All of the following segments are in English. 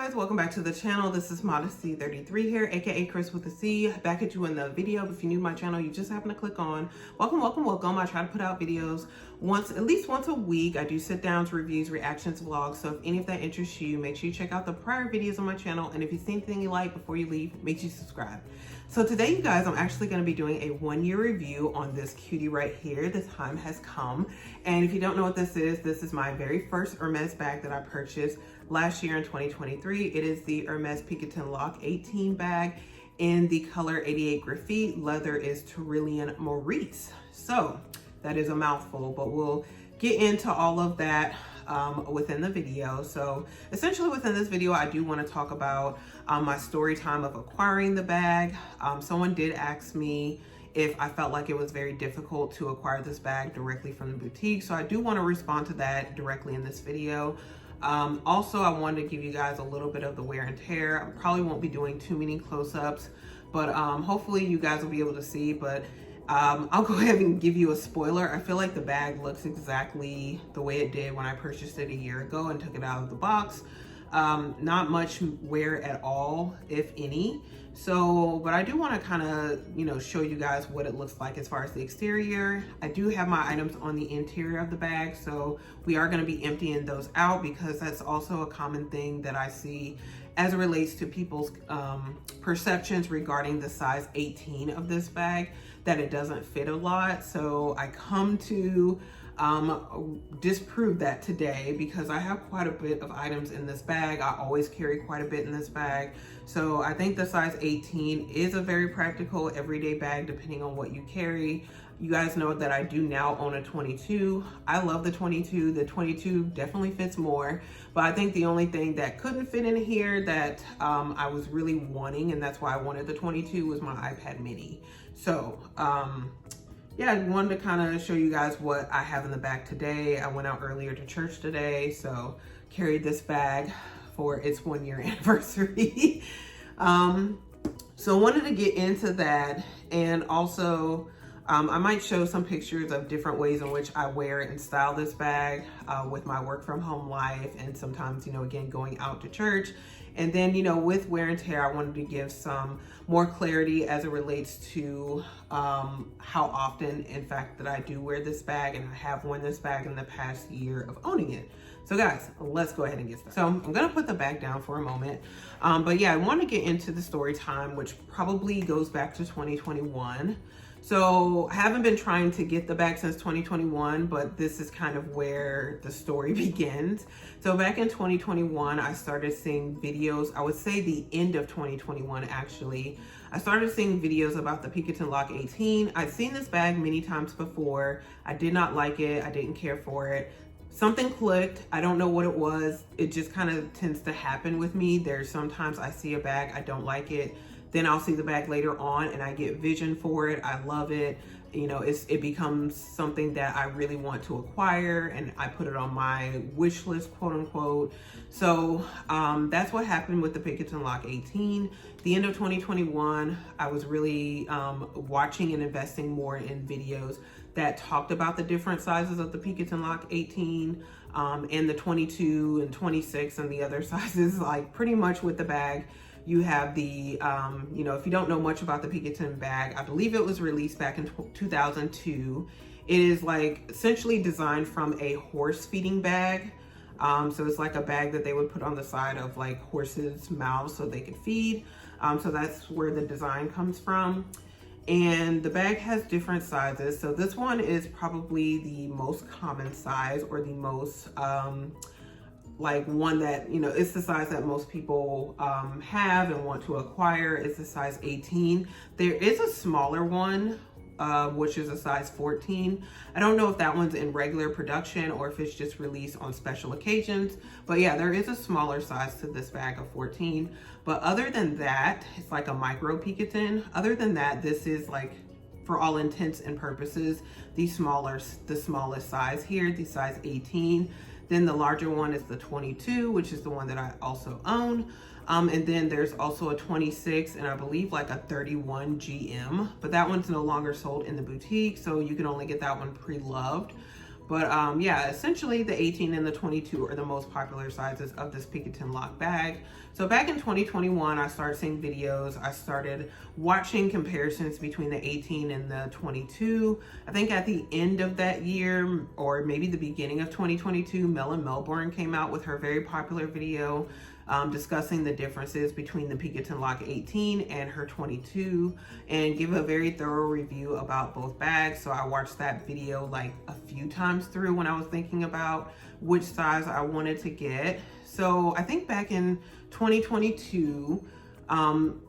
guys, welcome back to the channel. This is Modesty33 here, aka Chris with a C, back at you in the video. If you're new to my channel, you just happen to click on welcome. I try to put out videos at least once a week. I do sit downs, reviews, reactions, vlogs. So if any of that interests you, make sure you check out the prior videos on my channel, and if you see anything you like before you leave, make sure you subscribe. So today, you guys, I'm actually going to be doing a 1-year review on this cutie right here. The time has come, and if you don't know what this is my very first Hermes bag that I purchased last year in 2023. It is the Hermes Picotin Lock 18 bag in the color 88 Graphite. Leather is Tyrolean Maurice. So that is a mouthful, but we'll get into all of that within the video. So essentially within this video, I do want to talk about my story time of acquiring the bag. Someone did ask me if I felt like it was very difficult to acquire this bag directly from the boutique. So I do want to respond to that directly in this video. Also, I wanted to give you guys a little bit of the wear and tear. I probably won't be doing too many close-ups, but hopefully you guys will be able to see. But I'll go ahead and give you a spoiler. I feel like the bag looks exactly the way it did when I purchased it a year ago and took it out of the box. Not much wear at all, if any. So, but I do want to kind of, show you guys what it looks like as far as the exterior. I do have my items on the interior of the bag, so we are going to be emptying those out because that's also a common thing that I see as it relates to people's perceptions regarding the size 18 of this bag, that it doesn't fit a lot. So I come to disprove that today because I have quite a bit of items in this bag. I always carry quite a bit in this bag. So I think the size 18 is a very practical everyday bag depending on what you carry. You guys know that I do now own a 22. I love the 22. The 22 definitely fits more, but I think the only thing that couldn't fit in here that I was really wanting, and that's why I wanted the 22, was my iPad mini. So yeah, I wanted to kind of show you guys what I have in the bag today. I went out earlier to church today, so carried this bag for its 1-year anniversary. So I wanted to get into that, and also I might show some pictures of different ways in which I wear and style this bag with my work from home life, and sometimes, again, going out to church. And then, with wear and tear, I wanted to give some more clarity as it relates to how often, in fact, that I do wear this bag, and I have worn this bag in the past year of owning it. So guys, let's go ahead and get started. So I'm gonna put the bag down for a moment. But yeah, I want to get into the story time, which probably goes back to 2021. So I haven't been trying to get the bag since 2021, but this is kind of where the story begins. So back in 2021, I started seeing videos, I would say the end of 2021 actually. I started seeing videos about the Picotin Lock 18. I'd seen this bag many times before. I did not like it. I didn't care for it. Something clicked. I don't know what it was. It just kind of tends to happen with me. There's sometimes I see a bag, I don't like it. Then I'll see the bag later on and I get vision for it. I love it. It becomes something that I really want to acquire, and I put it on my wish list, quote unquote. So that's what happened with the Picotin Lock 18. The end of 2021, I was really watching and investing more in videos that talked about the different sizes of the Picotin Lock 18 and the 22 and 26 and the other sizes. Like pretty much with the bag, you have the, if you don't know much about the Picotin bag, I believe it was released back in 2002. It is like essentially designed from a horse feeding bag. So it's like a bag that they would put on the side of like horses' mouths so they could feed. So that's where the design comes from. And the bag has different sizes. So this one is probably the most common size, or the most, like one that, it's the size that most people have and want to acquire. Is the size 18. There is a smaller one, which is a size 14. I don't know if that one's in regular production or if it's just released on special occasions, but yeah, there is a smaller size to this bag of 14. But other than that, it's like a micro Picotin. Other than that, this is like, for all intents and purposes, the smallest size here, the size 18. Then the larger one is the 22, which is the one that I also own. And then there's also a 26 and I believe like a 31 GM, but that one's no longer sold in the boutique, so you can only get that one pre-loved. But yeah, essentially the 18 and the 22 are the most popular sizes of this Picotin lock bag. So back in 2021, I started seeing videos. I started watching comparisons between the 18 and the 22. I think at the end of that year, or maybe the beginning of 2022, Melon Melbourne came out with her very popular video discussing the differences between the Picotin Lock 18 and her 22, and give a very thorough review about both bags. So I watched that video like a few times through when I was thinking about which size I wanted to get. So I think back in 2022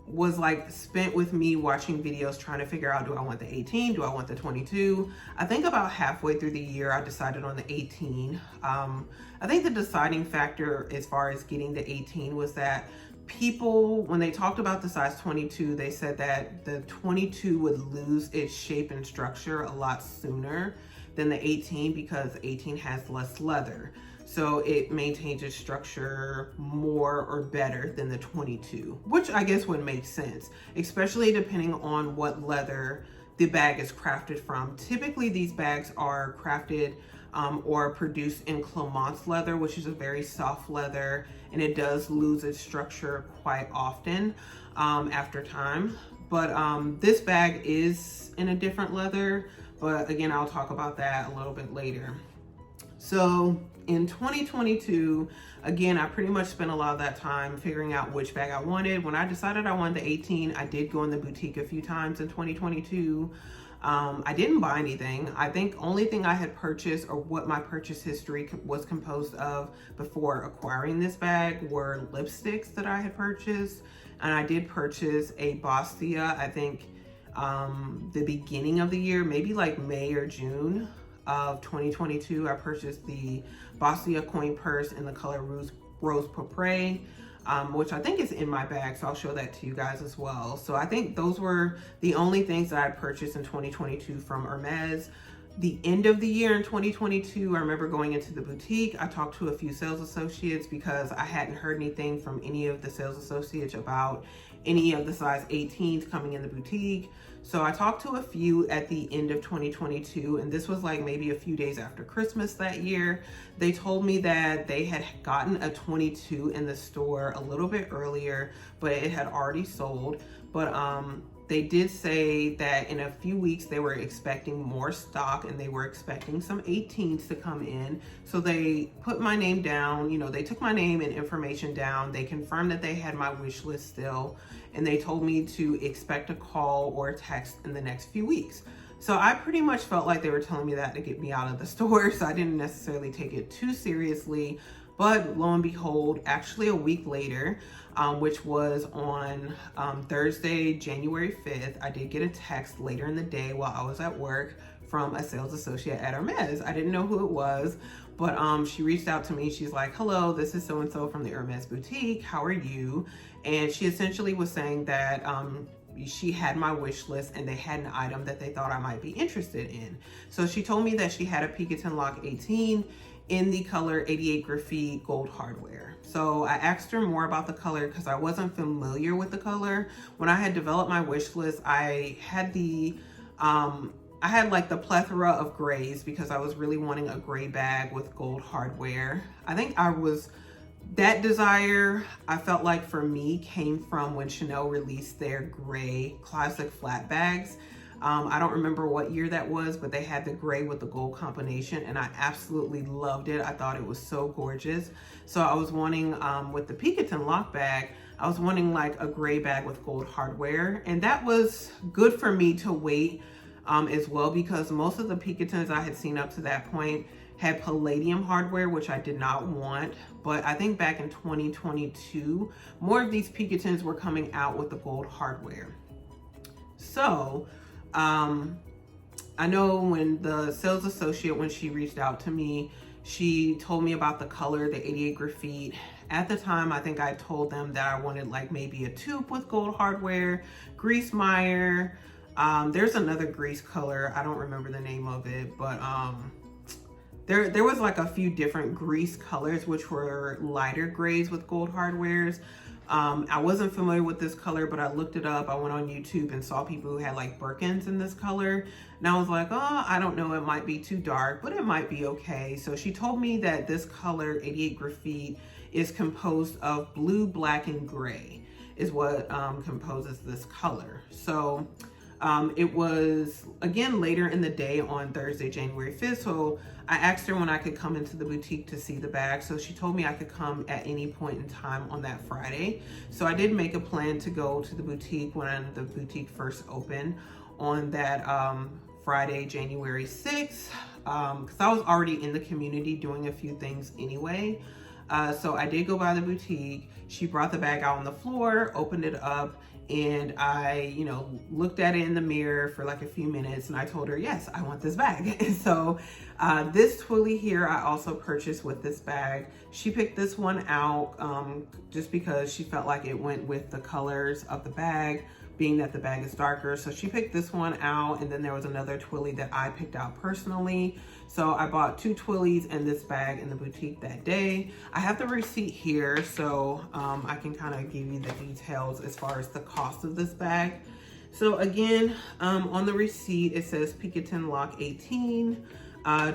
was like spent with me watching videos trying to figure out, do I want the 18? Do I want the 22? I think about halfway through the year, I decided on the 18. I think the deciding factor as far as getting the 18 was that people, when they talked about the size 22, they said that the 22 would lose its shape and structure a lot sooner than the 18 because 18 has less leather. So it maintains its structure more or better than the 22, which I guess would make sense, especially depending on what leather the bag is crafted from. Typically these bags are crafted or produced in Clemence leather, which is a very soft leather, and it does lose its structure quite often after time. But this bag is in a different leather, but again, I'll talk about that a little bit later. So in 2022, again, I pretty much spent a lot of that time figuring out which bag I wanted. When I decided I wanted the 18, I did go in the boutique a few times in 2022. I didn't buy anything. I think only thing I had purchased, or what my purchase history was composed of before acquiring this bag, were lipsticks that I had purchased. And I did purchase a Bastia, I think the beginning of the year, maybe like May or June of 2022. I purchased the Bastia coin purse in the color Rose Pourpre, which I think is in my bag, so I'll show that to you guys as well. So I think those were the only things that I purchased in 2022 from Hermes. The end of the year in 2022, I remember going into the boutique. I talked to a few sales associates because I hadn't heard anything from any of the sales associates about any of the size 18s coming in the boutique. So I talked to a few at the end of 2022, and this was like maybe a few days after Christmas that year. They told me that they had gotten a 22 in the store a little bit earlier, but it had already sold. But they did say that in a few weeks they were expecting more stock, and they were expecting some 18s to come in. So they put my name down, you know, they took my name and information down. They confirmed that they had my wish list still, and they told me to expect a call or a text in the next few weeks. So I pretty much felt like they were telling me that to get me out of the store, so I didn't necessarily take it too seriously. But lo and behold, actually a week later, which was on Thursday, January 5th, I did get a text later in the day while I was at work from a sales associate at Hermes. I didn't know who it was, but she reached out to me. She's like, hello, this is so-and-so from the Hermes boutique. How are you? And she essentially was saying that she had my wish list and they had an item that they thought I might be interested in. So she told me that she had a Picotin Lock 18 in the color 88 Graphite Gold Hardware. So I asked her more about the color because I wasn't familiar with the color. When I had developed my wish list, I had like the plethora of grays because I was really wanting a gray bag with gold hardware. I think that desire, I felt like for me, came from when Chanel released their gray classic flat bags. I don't remember what year that was, but they had the gray with the gold combination, and I absolutely loved it. I thought it was so gorgeous. So I was wanting, with the Picotin lock bag, I was wanting like a gray bag with gold hardware, and that was good for me to wait as well, because most of the Picotins I had seen up to that point had palladium hardware, which I did not want. But I think back in 2022, more of these Picotins were coming out with the gold hardware. So I know when the sales associate, when she reached out to me, she told me about the color, the 88 Graphite. At the time, I think I told them that I wanted like maybe a taupe with gold hardware, grease mire. There's another grease color. I don't remember the name of it, but there was like a few different grease colors, which were lighter grays with gold hardwares. I wasn't familiar with this color, but I looked it up. I went on YouTube and saw people who had like Birkins in this color. And I was like, oh, I don't know, it might be too dark, but it might be okay. So she told me that this color, 88 Graphite, is composed of blue, black, and gray is what composes this color. So it was, again, later in the day on Thursday, January 5th. So I asked her when I could come into the boutique to see the bag. So she told me I could come at any point in time on that Friday. So I did make a plan to go to the boutique when the boutique first opened on that Friday, January 6th, because I was already in the community doing a few things anyway. So I did go by the boutique. She brought the bag out on the floor, opened it up, and I, looked at it in the mirror for like a few minutes, and I told her, yes, I want this bag. And so this twilly here, I also purchased with this bag. She picked this one out just because she felt like it went with the colors of the bag, being that the bag is darker. So she picked this one out, and then there was another twilly that I picked out personally. So I bought 2 twillies and this bag in the boutique that day. I have the receipt here, so I can kind of give you the details as far as the cost of this bag. So again, on the receipt, it says Picotin Lock 18,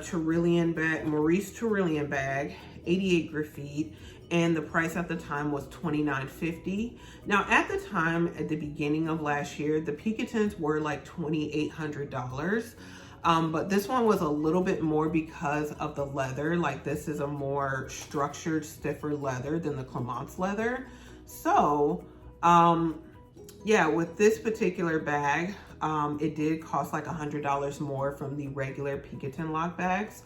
Trillium bag, Maurice Trillium bag, 88 Graphite, and the price at the time was $29.50. Now at the time, at the beginning of last year, the Picotins were like $2,800. But this one was a little bit more because of the leather. Like this is a more structured, stiffer leather than the Clemence leather. So, yeah, with this particular bag, it did cost like $100 more from the regular Picotin lock bags.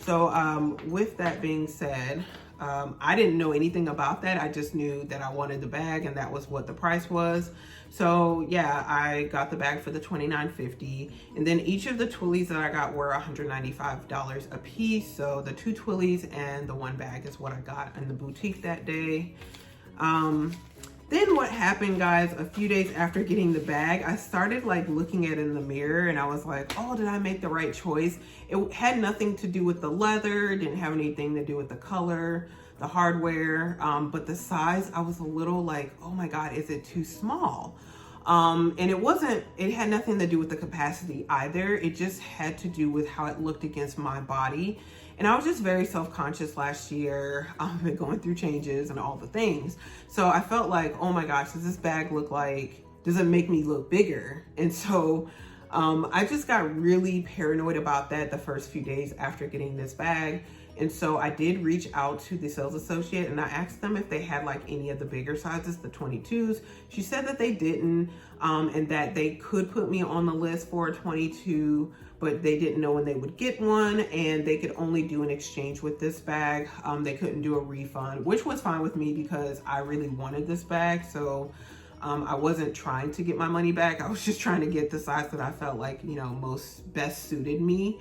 So, with that being said, I didn't know anything about that. I just knew that I wanted the bag and that was what the price was. So yeah, I got the bag for the $29.50. And then each of the twillies that I got were $195 a piece. So the 2 twillies and the 1 bag is what I got in the boutique that day. Then what happened, guys, a few days after getting the bag, I started like looking at it in the mirror and I was like, oh, did I make the right choice? It had nothing to do with the leather, didn't have anything to do with the color, the hardware, but the size, I was a little like, oh my God, is it too small? And it had nothing to do with the capacity either. It just had to do with how it looked against my body. And I was just very self-conscious last year. I've been going through changes and all the things. So I felt like, oh my gosh, does this bag look like, does it make me look bigger? And so I just got really paranoid about that the first few days after getting this bag. And so I did reach out to the sales associate and I asked them if they had like any of the bigger sizes, the 22s. She said that they didn't, and that they could put me on the list for a 22, but they didn't know when they would get one, and they could only do an exchange with this bag. They couldn't do a refund, which was fine with me because I really wanted this bag. So I wasn't trying to get my money back. I was just trying to get the size that I felt like, most best suited me.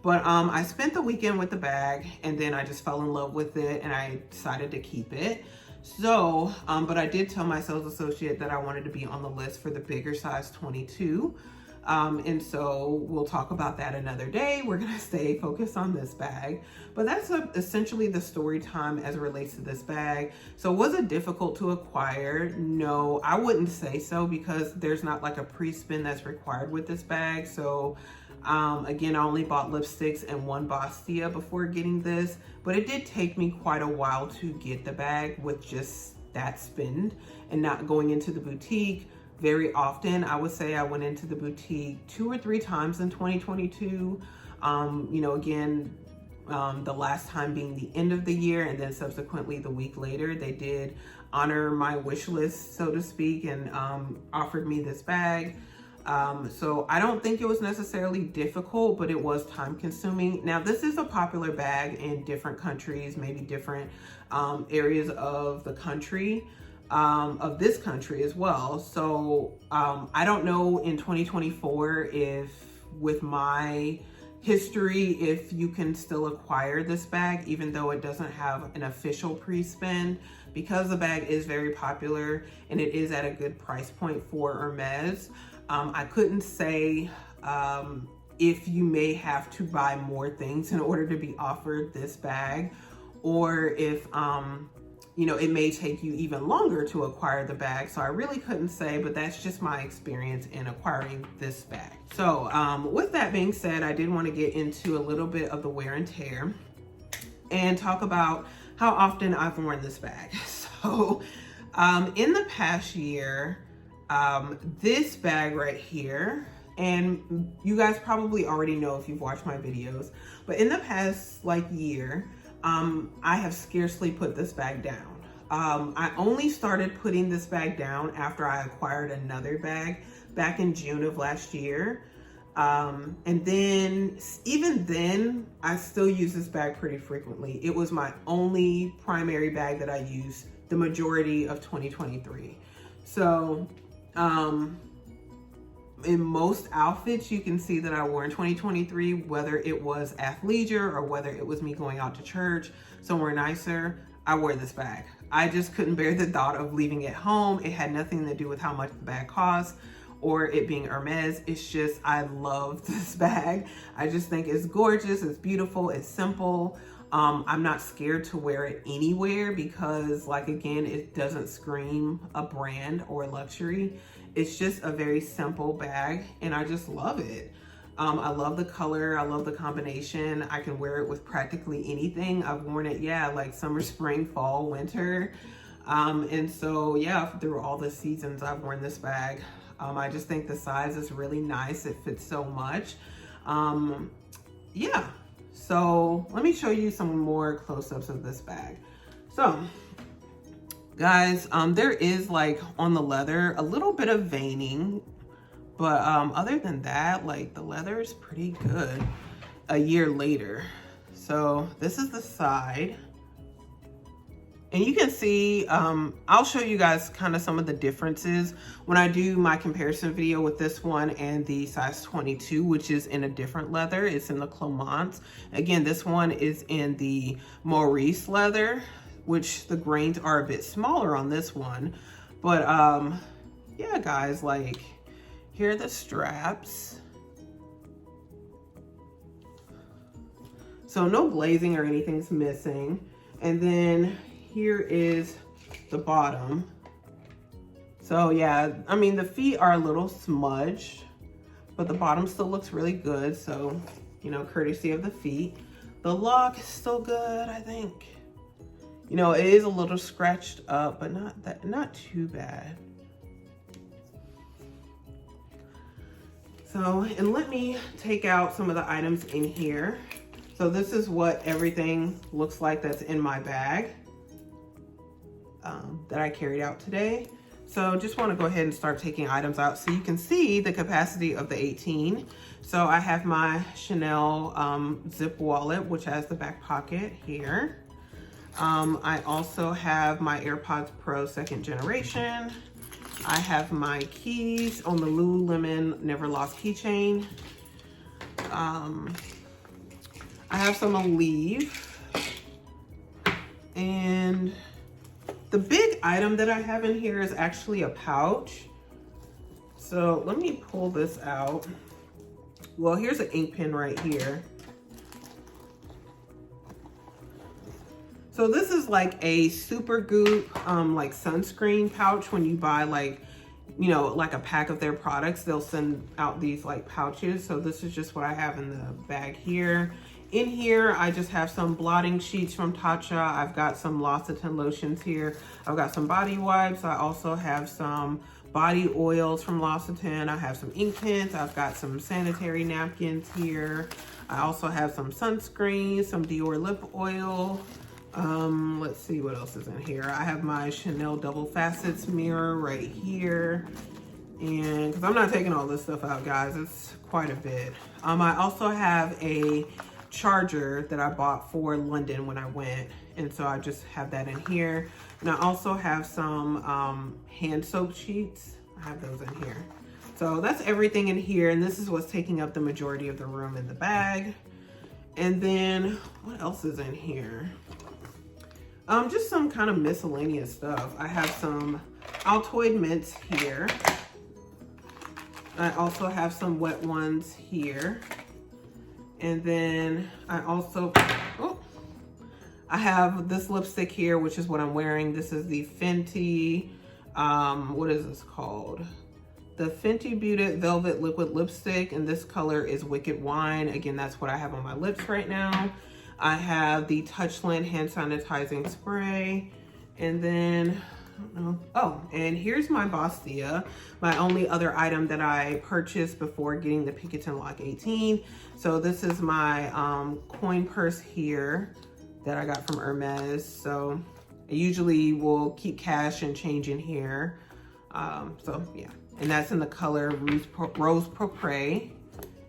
But I spent the weekend with the bag and then I just fell in love with it and I decided to keep it. So, but I did tell my sales associate that I wanted to be on the list for the bigger size 22. And so we'll talk about that another day. We're gonna stay focused on this bag. But that's essentially the story time as it relates to this bag. So was it difficult to acquire? No, I wouldn't say so because there's not like a pre-spin that's required with this bag. So again, I only bought lipsticks and 1 Bastia before getting this, but it did take me quite a while to get the bag with just that spend and not going into the boutique very often. I would say I went into the boutique 2 or 3 times in 2022. Again, the last time being the end of the year, and then subsequently the week later, they did honor my wish list, so to speak, and offered me this bag. So I don't think it was necessarily difficult, but it was time consuming. Now, this is a popular bag in different countries, maybe different areas of the country, of this country as well. So I don't know in 2024 if with my history, if you can still acquire this bag, even though it doesn't have an official pre-spend, because the bag is very popular and it is at a good price point for Hermes. I couldn't say if you may have to buy more things in order to be offered this bag, or if you know, it may take you even longer to acquire the bag. So I really couldn't say, but that's just my experience in acquiring this bag. So with that being said, I did want to get into a little bit of the wear and tear and talk about how often I've worn this bag. So in the past year, this bag right here, and you guys probably already know if you've watched my videos, but in the past like year, I have scarcely put this bag down. I only started putting this bag down after I acquired another bag back in June of last year. And then, even then, I still use this bag pretty frequently. It was my only primary bag that I used the majority of 2023. So, in most outfits you can see that I wore in 2023, whether it was athleisure or whether it was me going out to church, somewhere nicer, I wore this bag. I just couldn't bear the thought of leaving it home. It had nothing to do with how much the bag cost or it being Hermes. It's just, I love this bag. I just think it's gorgeous, it's beautiful, it's simple. I'm not scared to wear it anywhere because, like, again, it doesn't scream a brand or luxury. It's just a very simple bag and I just love it. I love the color, I love the combination. I can wear it with practically anything. I've worn it, yeah, like summer, spring, fall, winter. And so, yeah, through all the seasons I've worn this bag. I just think the size is really nice. It fits so much. Yeah. So let me show you some more close-ups of this bag. So guys, there is, like, on the leather a little bit of veining, but other than that, like, the leather is pretty good a year later. So this is the side. And you can see, I'll show you guys kind of some of the differences when I do my comparison video with this one and the size 22, which is in a different leather. It's in the Clemence. Again, this one is in the Maurice leather, which the grains are a bit smaller on this one. But yeah, guys, like, here are the straps. So no glazing or anything's missing. And then here is the bottom. So yeah, I mean, the feet are a little smudged, but the bottom still looks really good. So, you know, courtesy of the feet. The lock is still good, I think. You know, it is a little scratched up, but not too bad. So, and let me take out some of the items in here. So this is what everything looks like that's in my bag that I carried out today. So just want to go ahead and start taking items out so you can see the capacity of the 18. So I have my Chanel zip wallet, which has the back pocket here. I also have my AirPods Pro 2nd generation. I have my keys on the Lululemon Never Lost keychain. I have some Aleve. And the big item that I have in here is actually a pouch. So let me pull this out. Well, here's an ink pen right here. So this is like a Supergoop like sunscreen pouch. When you buy, like, you know, like a pack of their products, they'll send out these like pouches. So this is just what I have in the bag here. In here, I just have some blotting sheets from Tatcha. I've got some L'Occitane lotions here. I've got some body wipes. I also have some body oils from L'Occitane. I have some ink pens. I've got some sanitary napkins here. I also have some sunscreen, some Dior lip oil. Let's see what else is in here. I have my Chanel double facets mirror right here. And because I'm not taking all this stuff out, guys, it's quite a bit. I also have a charger that I bought for London when I went, and so I just have that in here. And I also have some hand soap sheets. I have those in here. So that's everything in here, and this is what's taking up the majority of the room in the bag. And then what else is in here? Just some kind of miscellaneous stuff. I have some Altoid mints here. I also have some wet ones here. And then I also I have this lipstick here, which is what I'm wearing. This is the Fenty, what is this called? The Fenty Beauty Velvet Liquid Lipstick, and this color is Wicked Wine. Again, that's what I have on my lips right now. I have the Touchland hand sanitizing spray, and then, I don't know. Oh, and here's my Bastia, my only other item that I purchased before getting the Picotin Lock 18. So this is my coin purse here that I got from Hermes. So I usually will keep cash and change in here. So yeah. And that's in the color Rose Pourpre.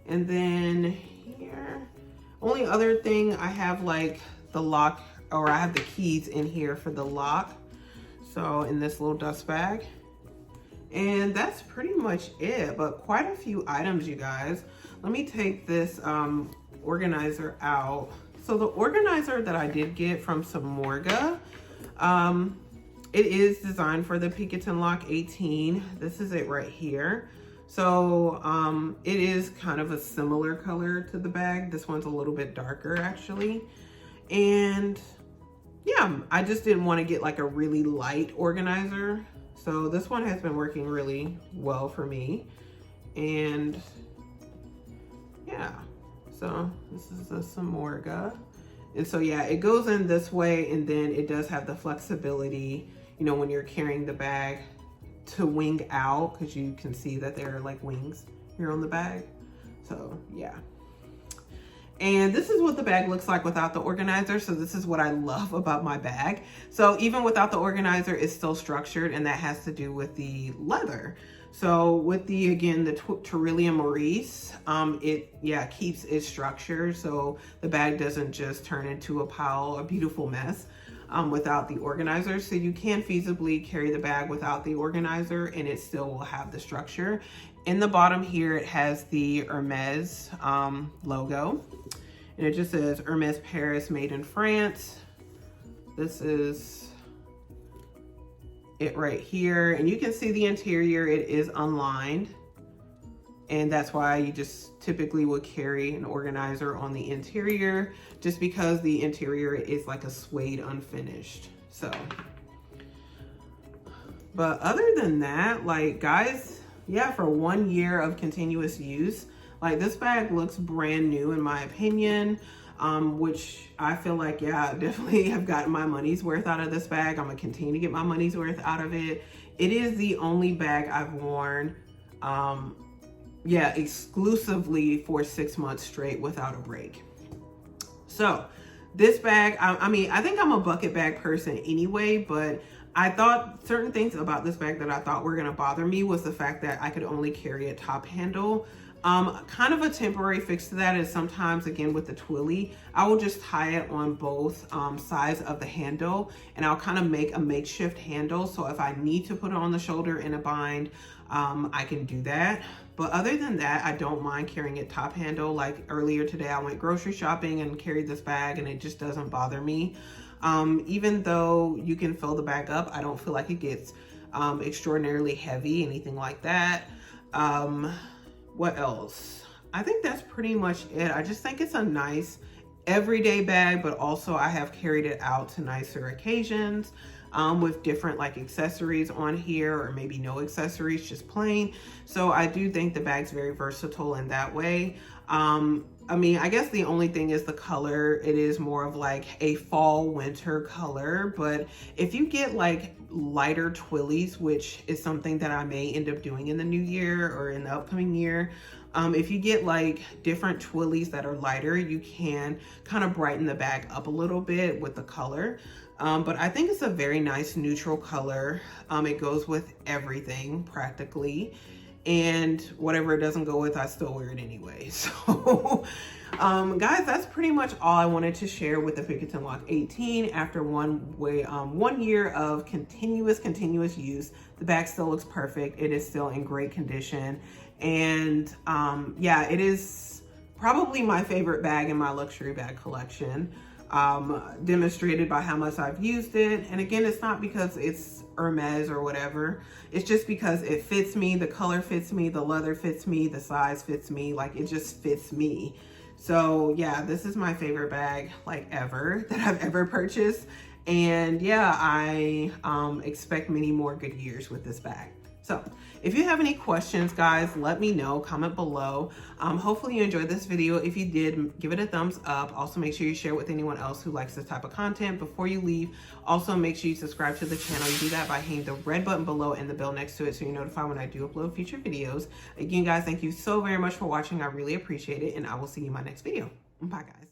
And then here, only other thing, I have like the lock, or I have the keys in here for the lock. So in this little dust bag. And that's pretty much it, but quite a few items, you guys. Let me take this organizer out. So the organizer that I did get from Samorga, it is designed for the Picotin Lock 18. This is it right here. So it is kind of a similar color to the bag. This one's a little bit darker actually. And yeah, I just didn't want to get like a really light organizer. So this one has been working really well for me. And yeah, so this is a Samorga. And so yeah, it goes in this way, and then it does have the flexibility, you know, when you're carrying the bag to wing out, because you can see that there are like wings here on the bag. So yeah. And this is what the bag looks like without the organizer. So this is what I love about my bag. So even without the organizer, it's still structured, and that has to do with the leather. So with the, again, the Trillium Maurice, it keeps its structure. So the bag doesn't just turn into a beautiful mess without the organizer. So you can feasibly carry the bag without the organizer, and it still will have the structure. In the bottom here, it has the Hermes logo, and it just says Hermes Paris, made in France. This is it right here, and you can see the interior. It is unlined, and that's why you just typically would carry an organizer on the interior, just because the interior is like a suede unfinished. So, but other than that, like, guys, yeah, for 1 year of continuous use, like, this bag looks brand new in my opinion, which I feel like, yeah, I definitely have gotten my money's worth out of this bag. I'm gonna continue to get my money's worth out of it. It is the only bag I've worn, exclusively for 6 months straight without a break. So this bag, I mean, I think I'm a bucket bag person anyway, but I thought certain things about this bag that I thought were gonna bother me was the fact that I could only carry a top handle. Kind of a temporary fix to that is sometimes, again, with the Twilly, I will just tie it on both sides of the handle, and I'll kind of make a makeshift handle. So if I need to put it on the shoulder in a bind, I can do that. But other than that, I don't mind carrying it top handle. Like earlier today, I went grocery shopping and carried this bag, and it just doesn't bother me. Even though you can fill the bag up, I don't feel like it gets extraordinarily heavy, anything like that. What else? I think that's pretty much it. I just think it's a nice everyday bag, but also I have carried it out to nicer occasions with different like accessories on here, or maybe no accessories, just plain. So I do think the bag's very versatile in that way. I mean, I guess the only thing is the color. It is more of like a fall winter color, but if you get like lighter twillies, which is something that I may end up doing in the new year or in the upcoming year, if you get like different twillies that are lighter, you can kind of brighten the bag up a little bit with the color. But I think it's a very nice neutral color. It goes with everything practically. And whatever it doesn't go with, I still wear it anyway. So, guys, that's pretty much all I wanted to share with the Picotin Lock 18. After 1 year of continuous use, the bag still looks perfect. It is still in great condition. And yeah, it is probably my favorite bag in my luxury bag collection, demonstrated by how much I've used it. And again, it's not because it's Hermes or whatever. It's just because it fits me, the color fits me, the leather fits me, the size fits me, like it just fits me. So yeah, this is my favorite bag like ever that I've ever purchased. And yeah, I expect many more good years with this bag. So if you have any questions, guys, let me know, comment below. Hopefully you enjoyed this video. If you did, give it a thumbs up. Also make sure you share with anyone else who likes this type of content. Before you leave, also make sure you subscribe to the channel. You do that by hitting the red button below and the bell next to it so you're notified when I do upload future videos. Again, guys, thank you so very much for watching. I really appreciate it, and I will see you in my next video. Bye, guys.